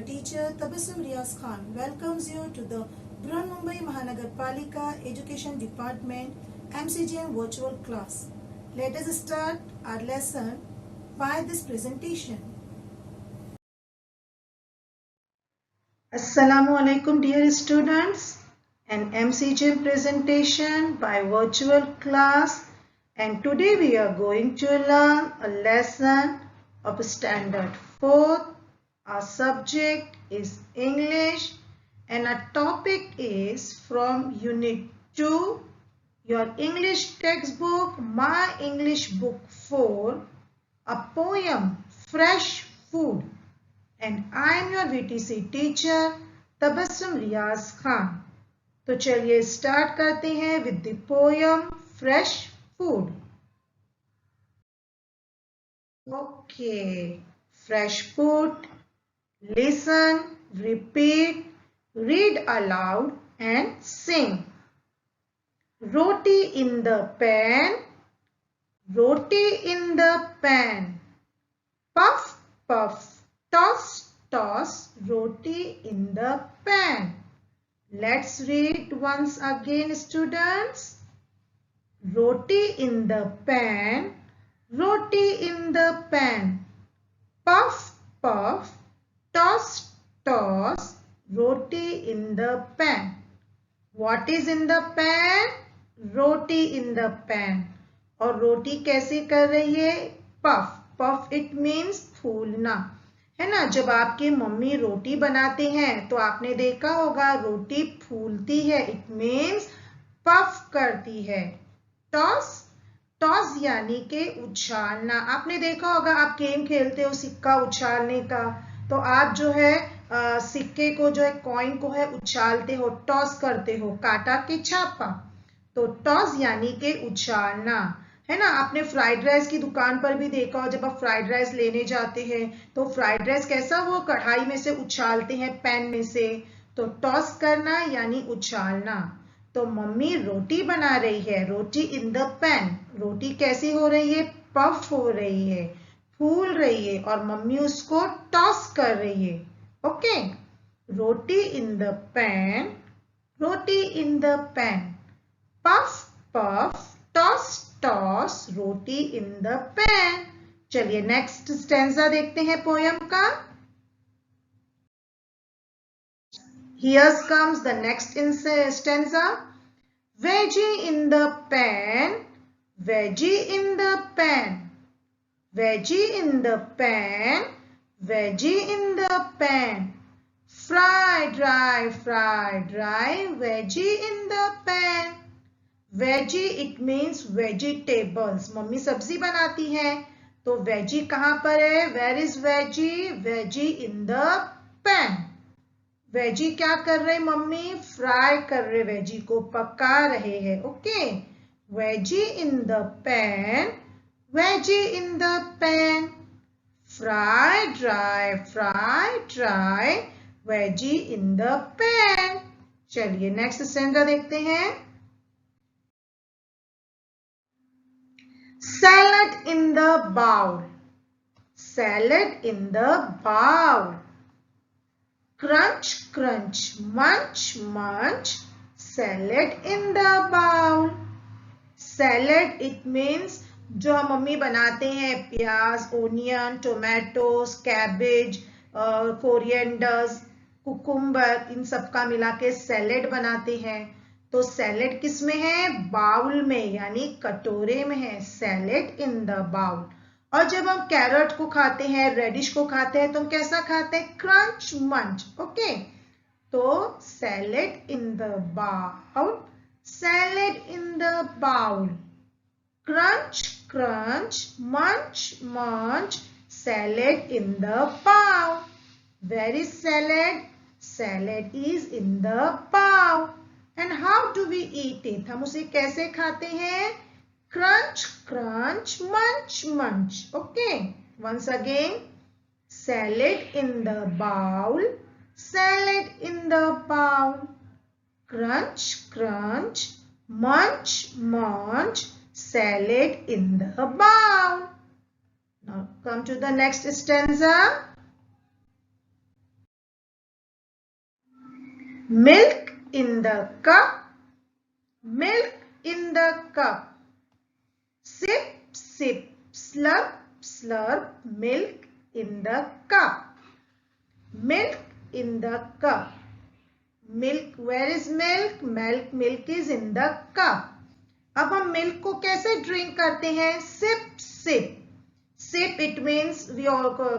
teacher Tabassum Riaz Khan welcomes you to the Mumbai Mahanagarpalika Education Department MCGM virtual class. Let us start our lesson by this presentation. Assalamu alaikum dear students. An MCGM presentation by virtual class, and today we are going to learn a lesson of standard 4th. Our subject is English and our topic is from Unit 2, your English textbook, My English Book 4, a poem, Fresh Food. And I am your VTC teacher, Tabassum Riaz Khan. तो चलिए start करते हैं with the poem fresh food. Okay, fresh food. Listen, repeat, read aloud and sing. Roti in the pan, roti in the pan. Puff, puff, toss, toss, roti in the pan. Let's read once again, students. Roti in the pan, roti in the pan. Puff, puff, toss, toss, roti in the pan. What is in the pan? Roti in the pan. और रोटी कैसे कर रही है? Puff. Puff it means फूलना, है ना. जब आपके मम्मी रोटी बनाते हैं तो आपने देखा होगा रोटी फूलती है. इट मीन्स पफ करती है. टॉस, टॉस यानी के उछालना. आपने देखा होगा, आप गेम खेलते हो सिक्का उछालने का, तो आप जो है सिक्के को जो है कॉइन को है उछालते हो, टॉस करते हो, काटा के छापा. तो टॉस यानी के उछालना, है ना. आपने फ्राइड राइस की दुकान पर भी देखा हो, जब आप फ्राइड राइस लेने जाते हैं तो फ्राइड राइस कैसा वो कढ़ाई में से उछालते हैं, पैन में से. तो टॉस करना यानी उछालना. तो मम्मी रोटी बना रही है, रोटी इन द पैन. रोटी कैसी हो रही है? पफ हो रही है, फूल रही है, और मम्मी उसको टॉस कर रही है. Okay, roti in the pan, roti in the pan. Puff puff, toss toss, roti in the pan. चलिए नेक्स्ट स्टेंजा देखते हैं पोयम का. Here comes the next stanza. Veggie in the pan, veggie in the pan. Veggie in the pan, veggie in the pan. Fry dry, veggie in the pan. Veggie it means vegetables. Mummy सब्जी बनाती है तो veggie कहाँ पर है? Where is veggie? Veggie in the pan. Veggie क्या कर रहे मम्मी? फ्राई कर रहे, वेजी को पका रहे हैं. Okay, veggie in the pan, veggie in the pan. Fry dry, veggie in the pan. चलिए नेक्स्ट स्टेंजा देखते हैं. Salad in the bowl, salad in the bowl. Crunch, crunch, munch, munch, salad in the bowl. Salad it means जो हम mummy बनाते हैं प्याज, onion, tomatoes, cabbage, corianders, cucumber, इन सब का मिला के सैलेड बनाते हैं. तो सैलेड किस में है? बाउल में, यानी कटोरे में है. Salad in the bowl. और जब हम कैरेट को खाते हैं, रेडिश को खाते हैं, तो हम कैसा खाते हैं? Crunch munch. ओके, तो salad in the bowl, salad in the bowl. Crunch, crunch, munch, munch, salad in the bowl. Where is salad? Salad is in the bowl. And how do we eat it? हम उसे कैसे खाते हैं? Crunch, crunch, munch, munch. Okay, once again. Salad in the bowl, salad in the bowl. Crunch, crunch, munch, munch, salad in the bowl. Now come to the next stanza. milk in the cup, milk in the cup. Sip, sip, slurp, slurp, milk in the cup. Milk in the cup. Milk, where is milk? Milk is in the cup. अब हम milk को कैसे drink करते हैं? Sip sip. Sip it means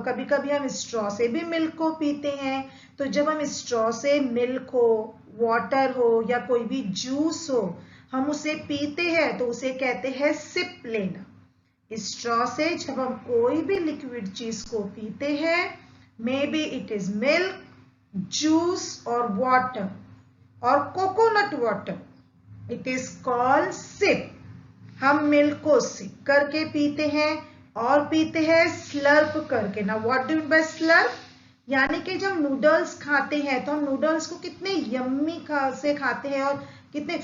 कभी कभी हम straw से भी मिल्क को पीते हैं. तो जब हम स्ट्रॉ से मिल्क हो, वाटर हो या कोई भी जूस हो, हम उसे पीते हैं तो उसे कहते हैं सिप लेना. स्ट्रॉ से जब हम कोई भी लिक्विड चीज को पीते हैं, may be it is milk, juice और वाटर और coconut water, it is called sip. हम मिल्क को सिप करके पीते हैं और पीते हैं स्लर्प करके. ना what do mean by slurp? यानी कि जब नूडल्स खाते हैं तो हम नूडल्स को कितने यम्मी से खाते हैं और कितने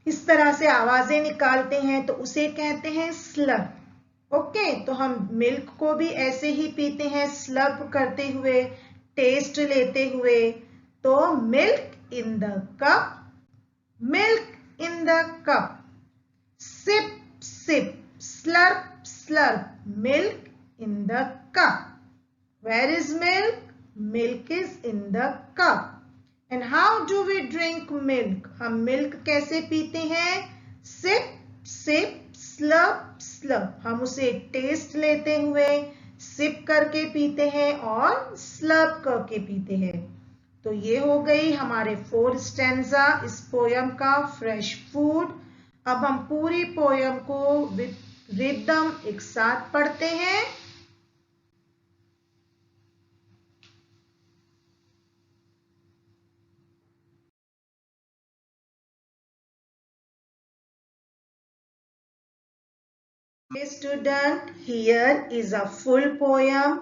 इस तरह से आवाजें निकालते हैं, तो उसे कहते हैं स्लर्प. ओके, तो हम मिल्क को भी ऐसे ही पीते हैं, स्लर्प करते हुए, टेस्ट लेते हुए. तो milk in the cup, milk in the cup. Sip, sip, slurp, slurp, milk in the cup. Where is milk? Milk is in the cup. And how do we drink milk? हम milk कैसे पीते हैं? Sip, sip, slurp, slurp. हम उसे test लेते हुए, SIP करके पीते हैं और स्लर्प करके पीते हैं. तो ये हो गई हमारे 4 स्टैंजा इस पोयम का, फ्रेश फूड. अब हम पूरी पोयम को विद रिदम एक साथ पढ़ते हैं. Student, here is a full poem,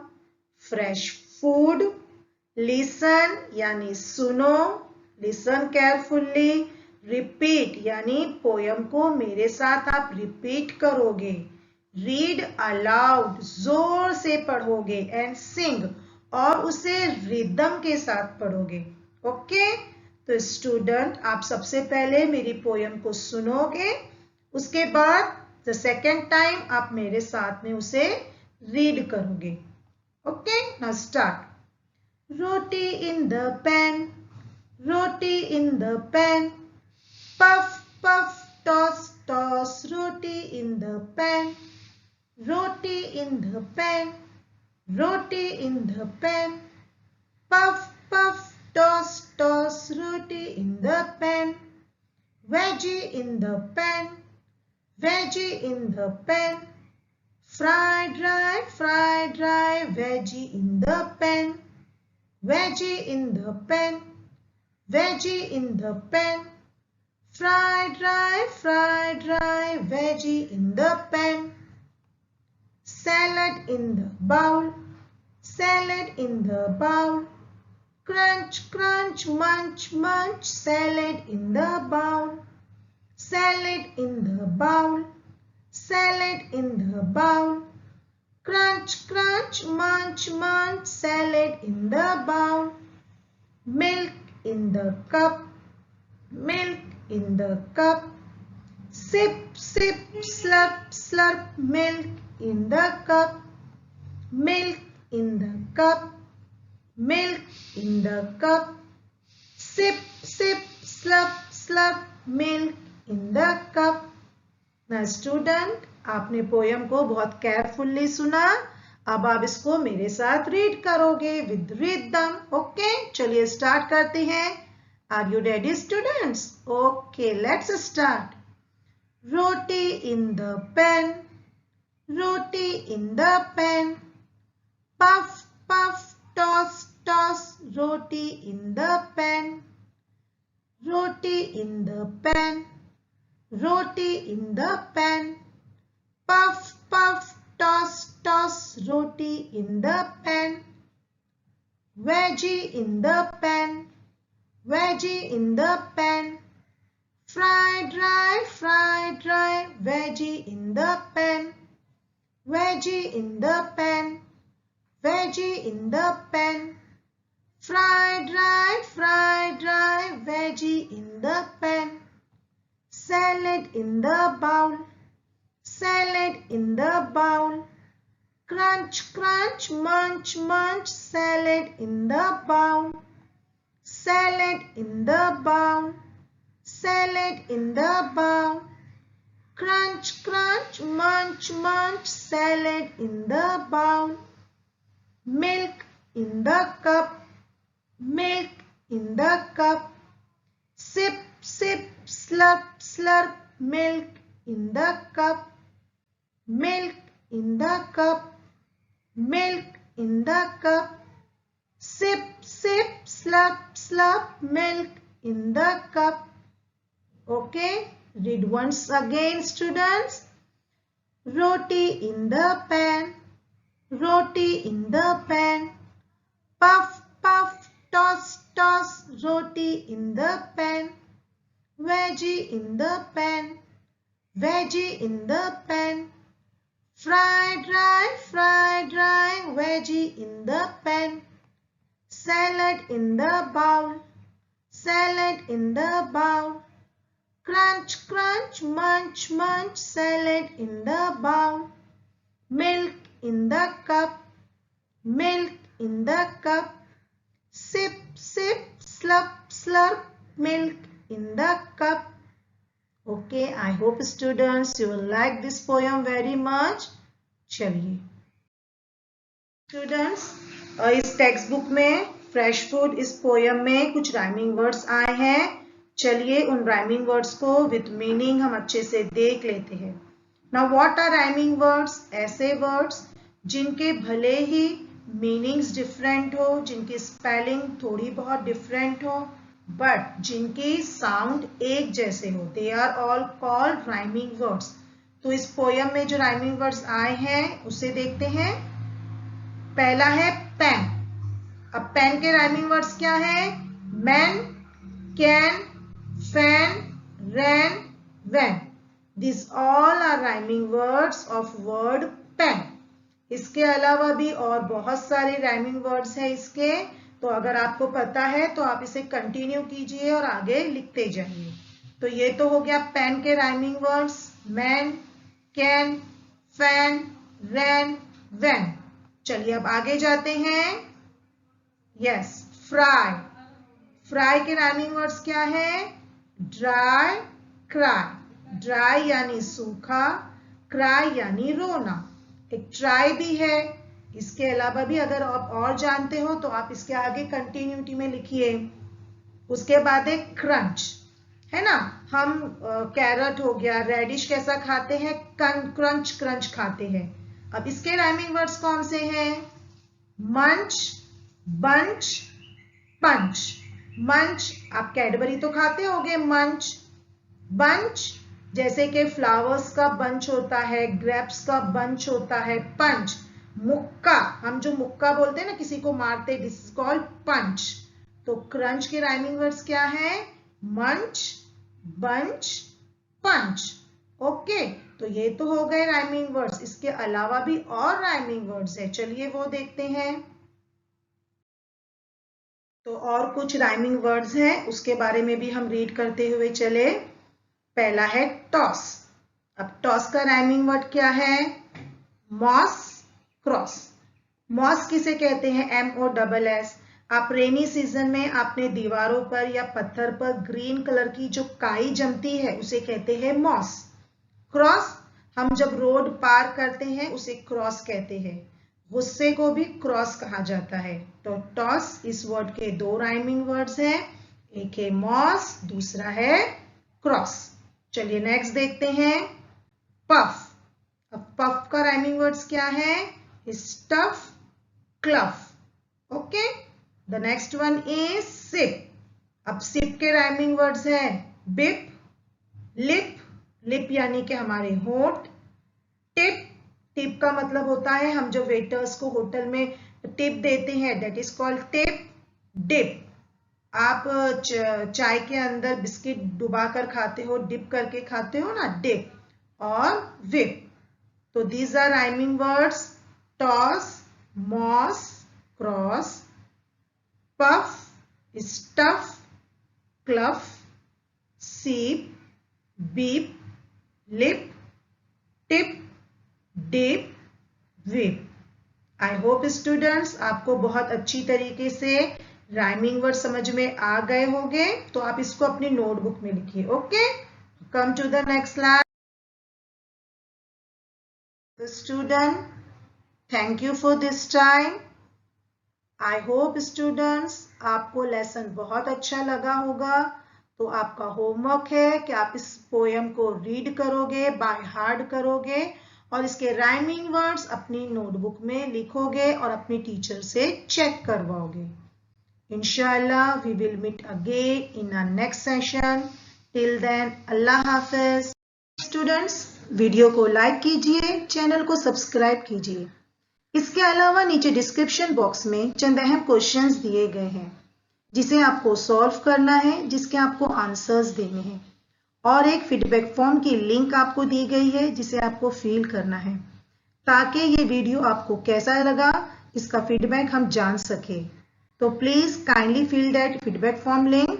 fresh food. Listen यानी सुनो, listen carefully. Repeat यानी पोयम को मेरे साथ आप रिपीट करोगे. Read aloud जोर से पढ़ोगे. And sing और उसे रिदम के साथ पढ़ोगे. ओके, तो स्टूडेंट आप सबसे पहले मेरी पोयम को सुनोगे, उसके बाद द सेकेंड टाइम आप मेरे साथ में उसे रीड करोगे. Okay, now start. Roti in the pan, roti in the pan, puff, puff, toss, toss, roti in the pan, roti in the pan, roti in the pan, puff, puff, toss, toss, roti in the pan, veggie in the pan, veggie in the pan, fry dry, veggie in the pan, veggie in the pan, veggie in the pan, fry dry, veggie in the pan, salad in the bowl, salad in the bowl, crunch, crunch, munch, munch, salad in the bowl, salad in the bowl, salad in the bowl, crunch, crunch, munch, munch, salad in the bowl, milk in the cup, milk in the cup, sip, sip, slurp, slurp, milk in the cup, milk in the cup, milk in the cup, sip, sip, slurp, slurp, milk in the cup. ना student, आपने poem को बहुत carefully सुना. अब आप इसको मेरे साथ रीड करोगे विद रिदम. ओके, चलिए स्टार्ट करते हैं. Are you ready students? Okay, let's start. Roti in the pan, roti in the pan, puff puff toss toss, roti in the pan, roti in the pan, roti in the pan, puff puff toss toss, roti in the pan, veggie in the pan, veggie in the pan, fry dry, veggie in the pan, veggie in the pan, veggie in the pan, Fried rice, veggie in the pan. Salad in the bowl, salad in the bowl. Crunch, crunch, munch, munch, salad in the bowl. Salad in the bowl, salad in the bowl. Crunch, crunch, munch, munch, salad in the bowl. Milk in the cup, milk in the cup. Sip, sip, slurp, slurp, milk in the cup. Milk in the cup, milk in the cup. Sip, sip, slurp, slurp, milk in the cup. Okay, read once again, students. Roti in the pan, roti in the pan. Puff, puff, toss, toss, roti in the pan. Veggie in the pan, veggie in the pan. Fried rice, veggie in the pan. Salad in the bowl, salad in the bowl. Crunch, crunch, munch, munch, salad in the bowl. Milk in the cup, milk in the cup. Sip, sip, slurp, slurp, milk in the cup. Okay, I hope students you will like this poem very much. चलिए students, इस text book में fresh food इस poem में कुछ rhyming words आए हैं. चलिए उन राइमिंग वर्ड्स को विद मीनिंग हम अच्छे से देख लेते हैं. Now what are rhyming words? ऐसे वर्ड्स जिनके भले ही मीनिंग्स डिफरेंट हो, जिनकी स्पेलिंग थोड़ी बहुत डिफरेंट हो, बट जिनकी साउंड एक जैसे हो. They are all called rhyming words. तो इस पोयम में जो राइमिंग वर्ड्स आए हैं उसे देखते हैं. पहला है पेन. अब पेन के राइमिंग वर्ड्स क्या है? Man, can, fan, ran, van. This all are rhyming words of word pen. इसके अलावा भी और बहुत सारे राइमिंग वर्ड्स हैं इसके. तो अगर आपको पता है तो आप इसे कंटिन्यू कीजिए और आगे लिखते जाइए. तो ये तो हो गया पेन के rhyming words. Man, can, fan, ran, van. चलिए अब आगे जाते हैं. Yes, fry. फ्राई के राइमिंग वर्ड्स क्या है? Dry, cry. ड्राई यानी सूखा, क्राई यानी रोना. एक ट्राई भी है. इसके अलावा भी अगर आप और जानते हो तो आप इसके आगे कंटिन्यूटी में लिखिए. उसके बाद एक क्रंच है ना. हम कैरट हो गया, रेडिश कैसा खाते हैं? क्रंच क्रंच खाते हैं. अब इसके राइमिंग वर्ड्स कौन से हैं? मंच, बंच, पंच. मंच आप कैडबरी तो खाते होगे. मंच. बंच जैसे कि फ्लावर्स का बंच होता है, ग्रेप्स का बंच होता है. पंच मुक्का, हम जो मुक्का बोलते हैं ना किसी को मारते, दिस इज कॉल्ड पंच. तो क्रंच के राइमिंग वर्ड्स क्या है? मंच, बंच, पंच. ओके, तो ये तो हो गए राइमिंग वर्ड्स. इसके अलावा भी और राइमिंग वर्ड्स है. चलिए वो देखते हैं. तो और कुछ राइमिंग वर्ड्स हैं, उसके बारे में भी हम रीड करते हुए चले. पहला है टॉस. अब टॉस का राइमिंग वर्ड क्या है? Moss, cross. मॉस किसे कहते हैं? MOSS. आप रेनी सीजन में आपने दीवारों पर या पत्थर पर ग्रीन कलर की जो काई जमती है उसे कहते हैं मॉस. क्रॉस हम जब रोड पार करते हैं उसे क्रॉस कहते हैं. गुस्से को भी क्रॉस कहा जाता है. तो टॉस इस वर्ड के दो राइमिंग वर्ड्स हैं. एक है मॉस, दूसरा है क्रॉस. चलिए नेक्स्ट देखते हैं. पफ. अब पफ का राइमिंग वर्ड्स क्या है? Stuff, cluff. Okay, the next one is sip. अब सिप के राइमिंग वर्ड्स हैं बिप, लिप. लिप यानी कि हमारे होंठ. टिप. टिप का मतलब होता है हम जो वेटर्स को होटल में टिप देते हैं, that is called tip. Dip आप चाय के अंदर बिस्किट डुबा कर खाते हो, डिप करके खाते हो ना, डिप. और विप. तो these are rhyming words. Toss, moss, cross, puff, stuff, cluff, seep, beep, lip, tip, dip, whip. I hope students आपको बहुत अच्छी तरीके से राइमिंग वर्ड समझ में आ गए होंगे। तो आप इसको अपनी नोटबुक में लिखिए। Okay, come to the next slide. Student, thank you for this time. I hope students आपको लेसन बहुत अच्छा लगा होगा। तो आपका होमवर्क है कि आप इस पोयम को रीड करोगे, बाय हार्ट करोगे और इसके राइमिंग वर्ड्स अपनी नोटबुक में लिखोगे और अपनी टीचर से चेक करवाओगे। इंशाल्लाह we will meet again in our next session. Till then अल्लाह हाफिज। स्टूडेंट्स, वीडियो को लाइक कीजिए, चैनल को सब्सक्राइब कीजिए। इसके अलावा नीचे डिस्क्रिप्शन बॉक्स में चंद अहम क्वेश्चंस दिए गए हैं जिसे आपको सॉल्व करना है, जिसके आपको आंसर्स देने हैं और एक फीडबैक फॉर्म की लिंक आपको दी गई है जिसे आपको फिल करना है ताकि ये वीडियो आपको कैसा लगा इसका फीडबैक हम जान सके। तो please kindly fill that feedback form link.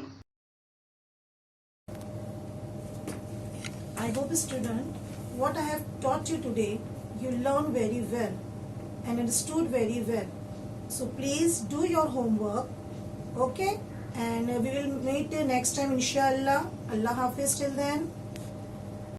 I hope student, what I have taught you today, you learned very well and understood very well. So please do your homework, okay? And we will meet next time inshallah. Allah Hafiz till then.